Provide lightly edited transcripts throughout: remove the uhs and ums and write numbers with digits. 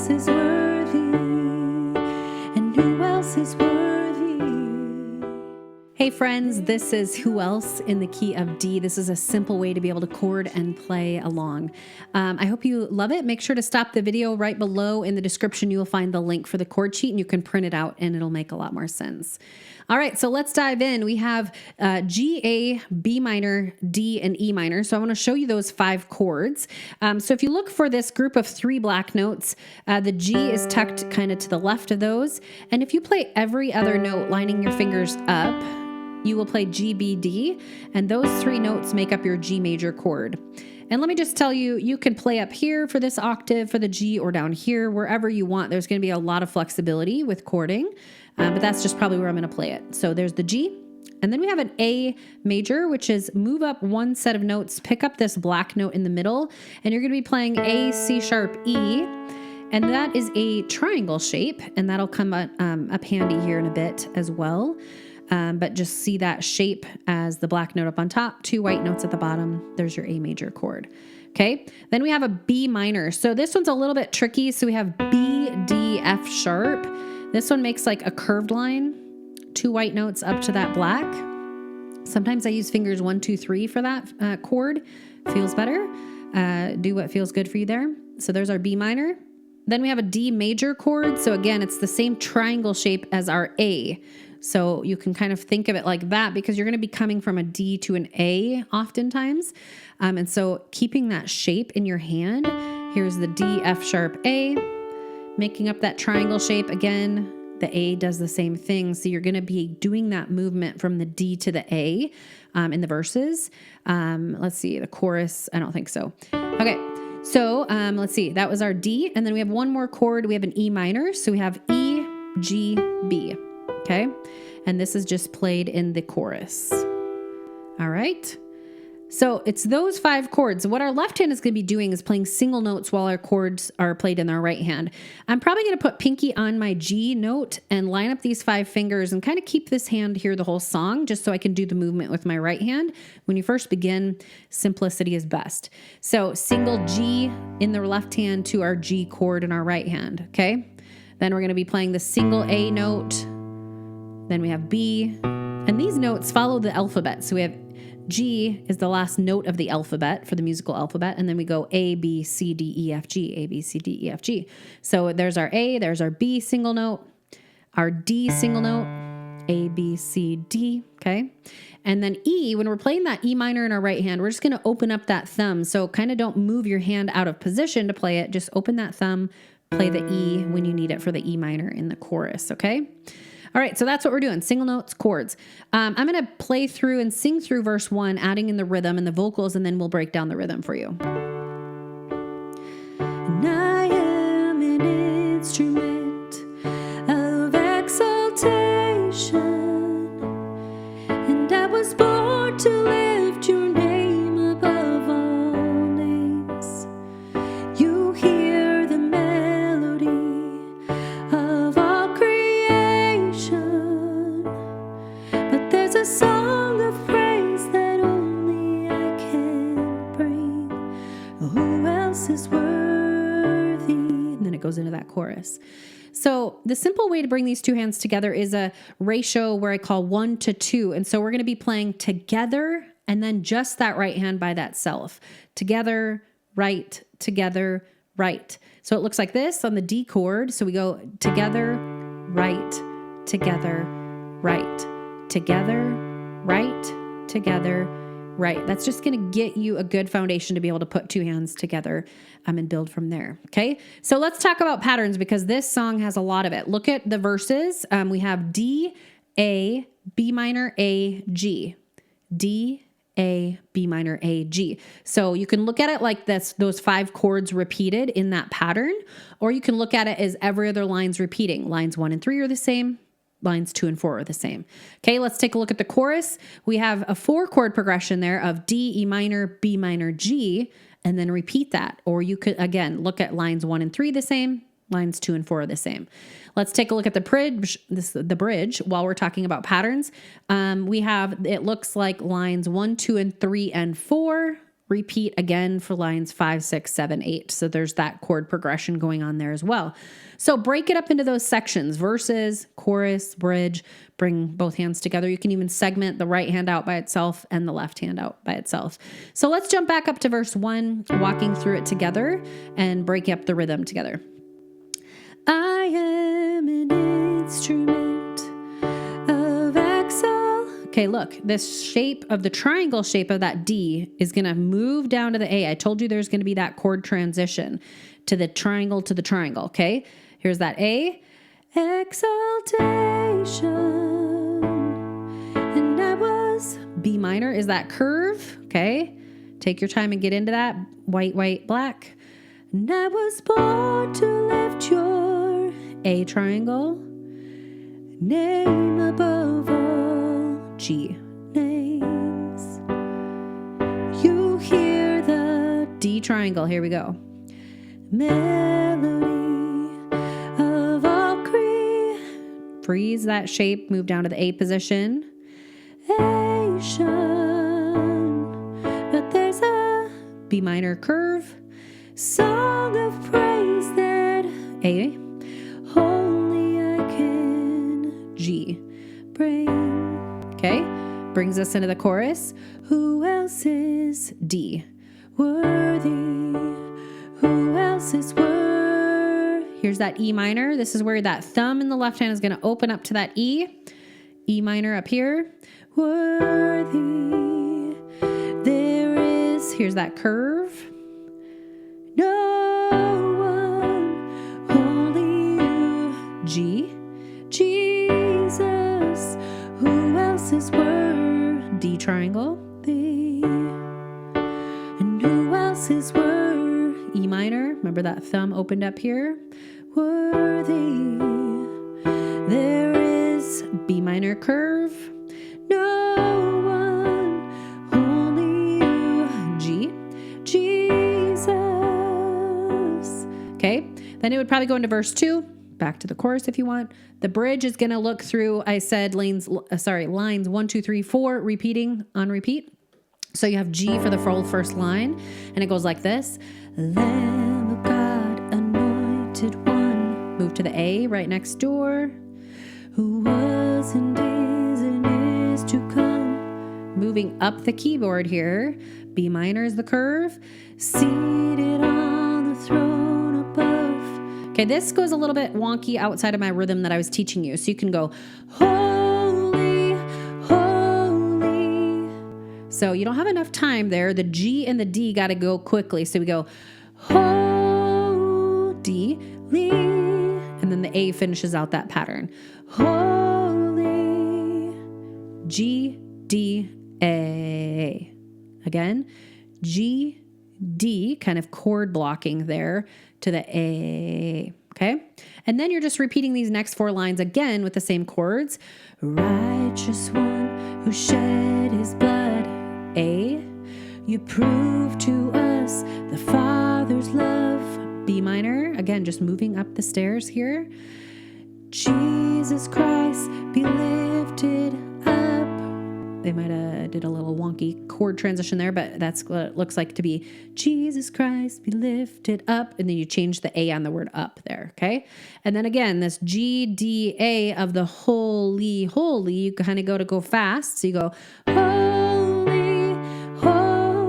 else is worthy? And who else is worthy? Hey friends, this is Who Else in the key of D. This is a simple way to be able to chord and play along. I hope you love it. Make sure to stop the video right below. In the description, you will find the link for the chord sheet and you can print it out and it'll make a lot more sense. All right, so let's dive in. We have G, A, B minor, D, and E minor. So I want to show you those 5 chords. So if you look for this group of 3 black notes, the G is tucked kind of to the left of those. And if you play every other note lining your fingers up, you will play G, B, D, and those 3 notes make up your G major chord. And let me just tell you, you can play up here for this octave for the G or down here, wherever you want. There's going to be a lot of flexibility with chording, but that's just probably where I'm going to play it. So there's the G, and then we have an A major, which is move up 1 set of notes, pick up this black note in the middle, and you're going to be playing A, C sharp, E, and that is a triangle shape, and that'll come up handy here in a bit as well. But just see that shape as the black note up on top, 2 white notes at the bottom. There's your A major chord. Okay. Then we have a B minor. So this one's a little bit tricky. So we have B, D, F sharp. This one makes like a curved line, 2 white notes up to that black. Sometimes I use fingers 1, 2, 3 for that chord. Feels better. Do what feels good for you there. So there's our B minor. Then we have a D major chord. So again, it's the same triangle shape as our A. So you can kind of think of it like that because you're going to be coming from a D to an A oftentimes. And so keeping that shape in your hand, here's the D, F sharp, A, making up that triangle shape. Again, the A does the same thing. So you're going to be doing that movement from the D to the A in the verses. Let's see, the chorus, I don't think so. Okay. So let's see, that was our D. And then we have one more chord. We have an E minor. So we have E, G, B. Okay. And this is just played in the chorus. All right. So it's those 5 chords. What our left hand is going to be doing is playing single notes while our chords are played in our right hand. I'm probably going to put pinky on my G note and line up these 5 fingers and kind of keep this hand here the whole song, just so I can do the movement with my right hand. When you first begin, simplicity is best. So single G in the left hand to our G chord in our right hand. Okay. Then we're going to be playing the single A note. Then we have B, and these notes follow the alphabet. So we have G is the last note of the alphabet for the musical alphabet. And then we go A, B, C, D, E, F, G, A, B, C, D, E, F, G. So there's our A, there's our B single note, our D single note, A, B, C, D. Okay. And then E, when we're playing that E minor in our right hand, we're just going to open up that thumb. So kind of don't move your hand out of position to play it. Just open that thumb, play the E when you need it for the E minor in the chorus. Okay. All right, so that's what we're doing, single notes, chords. I'm going to play through and sing through verse 1, adding in the rhythm and the vocals, and then we'll break down the rhythm for you. And I am an instrument of exaltation, and I was born to lift your name above all names. You hear the melody of all creation, but there's a song of praise that only I can bring. Who else is worthy? And then it goes into that chorus. So the simple way to bring these 2 hands together is a ratio where I call 1 to 2. And so we're going to be playing together and then just that right hand by that self. Together, right, together, right. So it looks like this on the D chord. So we go together, right, together, right, together, right, together, right. That's just going to get you a good foundation to be able to put 2 hands together and build from there. Okay. So let's talk about patterns because this song has a lot of it. Look at the verses. We have D, A, B minor, A, G, D, A, B minor, A, G. So you can look at it like this, those 5 chords repeated in that pattern, or you can look at it as every other line's repeating. Lines 1 and 3 are the same. Lines 2 and 4 are the same. Okay, let's take a look at the chorus. We have a 4 chord progression there of D, E minor, B minor, G, and then repeat that. Or you could, again, look at lines 1 and 3 the same, lines 2 and 4 are the same. Let's take a look at the bridge. The bridge while we're talking about patterns. We have, it looks like lines 1, 2, and 3, and 4 repeat again for lines 5, 6, 7, 8. So there's that chord progression going on there as well. So break it up into those sections: verses, chorus, bridge. Bring both hands together. You can even segment the right hand out by itself and the left hand out by itself. So let's jump back up to verse 1, walking through it together and break up the rhythm together. I am an instrument of exile. Okay, look, this shape of the triangle shape of that D is going to move down to the A. I told you there's going to be that chord transition to the triangle, okay? Here's that A. Exaltation. And I was B minor is that curve, okay? Take your time and get into that. White, white, black. And I was born to lift your A triangle. Name above all G names. You hear the D triangle. Here we go. Melody of all freeze that shape, move down to the A position. Asian. But there's a B minor curve. Song of praise that A. Only I can G bring. Okay, brings us into the chorus. Who else is D? Worthy. Who else is worthy? Here's that E minor. This is where that thumb in the left hand is going to open up to that E. E minor up here. Worthy. There is, here's that curve. No one, only you. G. Jesus. Who else is worthy? D triangle. Thee. And who else is worthy? E minor. Remember that thumb opened up here? Worthy. There is B minor curve. No one, only you. G. Jesus. Okay. Then it would probably go into verse 2. Back to the chorus if you want. The bridge is going to look through, I said lines 1, 2, 3, 4, repeating on repeat. So you have G for the full first line, and it goes like this. Lamb of God, anointed one. Move to the A right next door. Who was and is to come. Moving up the keyboard here. B minor is the curve. Seated on the throne above. Okay, this goes a little bit wonky outside of my rhythm that I was teaching you. So you can go, holy, holy. So you don't have enough time there. The G and the D got to go quickly. So we go, holy, and then the A finishes out that pattern. Holy, G, D, A. Again, G, D, kind of chord blocking there to the A. Okay. And then you're just repeating these next 4 lines again with the same chords. Righteous one who shed his blood. A. You prove to us the Father's love. B minor. Again, just moving up the stairs here. Jesus Christ be lifted up. They might have did a little wonky chord transition there, but that's what it looks like to be. Jesus Christ be lifted up. And then you change the A on the word up there. Okay. And then again, this G, D, A of the holy, holy, you kind of go fast. So you go, holy, holy.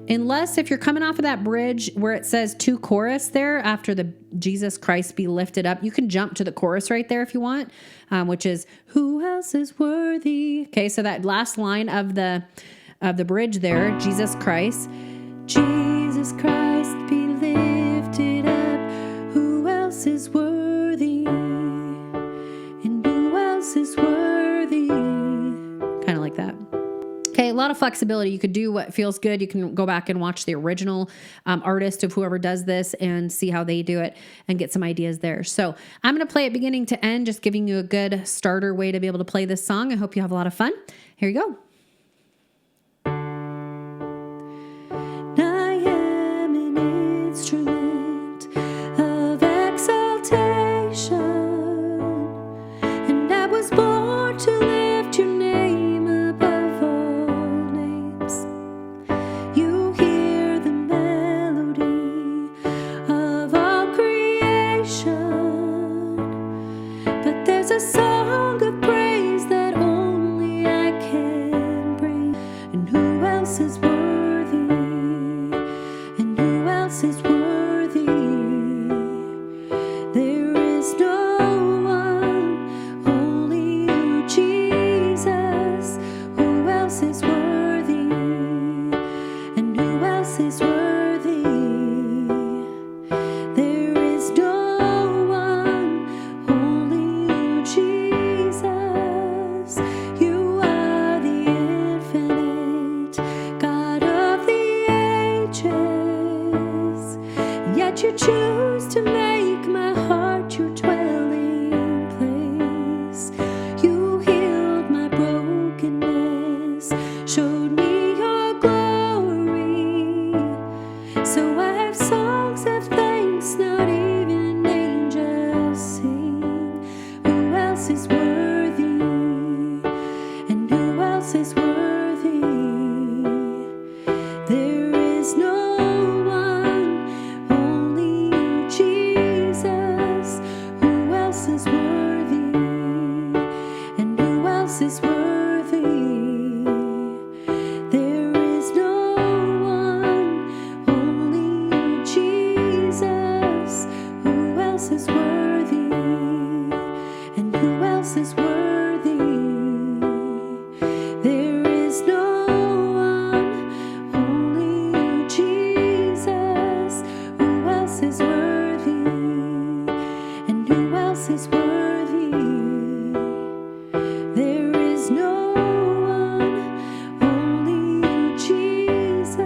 Unless if you're coming off of that bridge where it says 2 chorus there after the Jesus Christ be lifted up, you can jump to the chorus right there if you want, which is who else is worthy? Okay, so that last line of the bridge there, Jesus Christ be lifted up. Who else is worthy? And who else is worthy? Kind of like that. Okay, a lot of flexibility. You could do what feels good. You can go back and watch the original artist of whoever does this and see how they do it and get some ideas there. So I'm going to play it beginning to end, just giving you a good starter way to be able to play this song. I hope you have a lot of fun. Here you go. I am an instrument of exaltation, and I was born to lift your name above all names. you choose to make my heart your dwelling place. You healed my brokenness, showed me your glory. So I have songs of thanks, not even angels sing. Who else is worthy? And who else is worthy? There is no one, only you, Jesus. Who else is worthy? And who else is worthy? There is no one, only you, Jesus. Who else is worthy? And who else is worthy? There is no one, only you, Jesus. Who else is worthy? And who else is worthy? There is no one, only you, Jesus.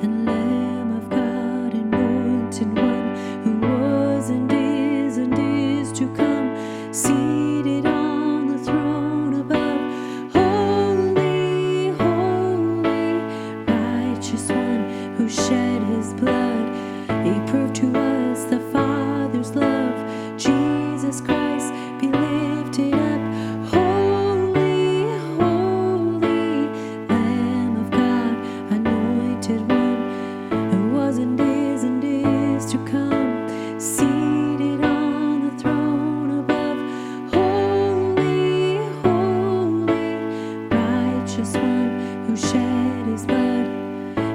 And Lamb of God, anointed one, who was and is to come, seated on the throne above. Holy, holy, righteous one, who shed his blood. He proved to us the Father's love. Jesus Christ, be lifted up. Holy, holy, Lamb of God, anointed one, who was and is to come, seated on the throne above. Holy, holy, righteous one, who shed his blood.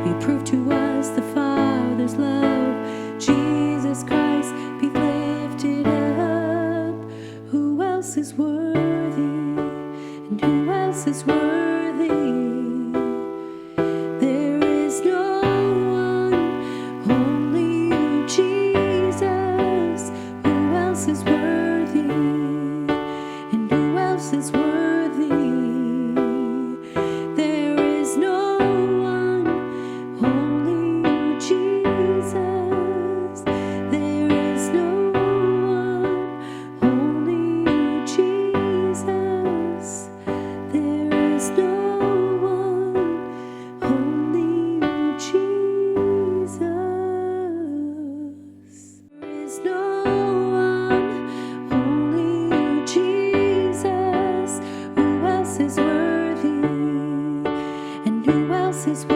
He proved to us the Father's love. Jesus Christ, be lifted up. Who else is worthy? And who else is worthy? There is no one, only you, Jesus. Who else is worthy? And who else is worthy? There is no one, only you, Jesus. There is no one, only you, Jesus. There is no one, only you, Jesus. There is no one, only you, Jesus. Who else is worthy? And who else is worthy?